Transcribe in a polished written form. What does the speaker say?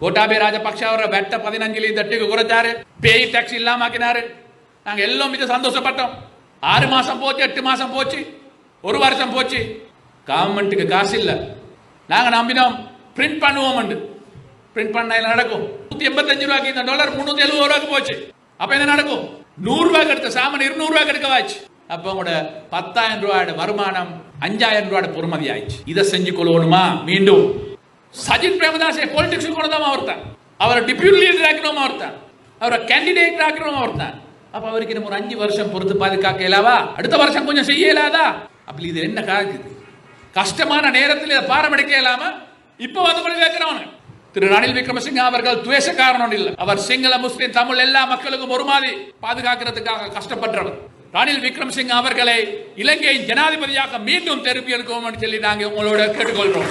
கோட்டாபே ராஜபக்ஷ அவர வெட்ட 15 தட்டுக்கு குறைச்சாரு. பேய் டாக்ஸ் இல்லாம ஆக்கினாரு. நாங்க எல்லாம் இது சந்தோஷப்பட்டோம். 6 மாசம் போச்சு, 8 மாசம் போச்சு, 1 வருஷம் போச்சு. கவர்மெண்ட்டுக்கு காசு இல்ல. நாங்க நம்பினோம் பிரிண்ட் பண்ணுவோம். பிரிண்ட் பண்ண என்ன நடக்கும்? 185 ரூபாய்க்கு இந்த டாலர் 370 ரூபாய்க்கு போச்சு. அப்ப என்ன நடக்கும்? 100 ரூபாய்க்கு எடுத்த சாமான் 200 ரூபாய்க்கு எடுக்க வாச்சு. அப்ப உங்களோட 10,000 ரூபாயோட வருமானம் 5,000 ரூபாயோட பொறுமதி ஆயிடுச்சு. இதை செஞ்சு கொள்ளணுமா? மீண்டும் சஜித் பிரேமதாசை பொலிட்டிக்ஸ் கொண்டதாம ஒருத்தன், அவரை டிப்யூட்டி லீடர் ஆக்கணுமா ஒருத்தன், அவரை கேண்டிடேட் ஆக்கணுமா ஒருத்தன். அப்ப அவருக்கு நம்ம ஒரு 5 வருஷம் பொறுத்து பாதுகாக்க இயலாவா? அடுத்த வருஷம் கொஞ்சம் செய்ய இயலாதா? அப்ப இது என்ன காக்குது? கஷ்டமான நேரத்தில் இதை பாரமெடுக்க இயலாம இப்ப வந்து கொண்டு வைக்கிறவங்க. திரு ரணில் விக்ரமசிங்க அவர்கள் துவேஷக்காரன் இல்லை. அவர் சிங்கள, முஸ்லிம், தமிழ் எல்லா மக்களுக்கும் ஒரு மாதிரி பாதுகாக்கிறதுக்காக கஷ்டப்பட்டவர். ரணில் விக்ரமசிங்க அவர்களை இலங்கையின் ஜனாதிபதியாக மீண்டும் திருப்பி எடுக்கவும் சொல்லி நாங்கள் உங்களோட கேட்டுக்கொள்றோம்.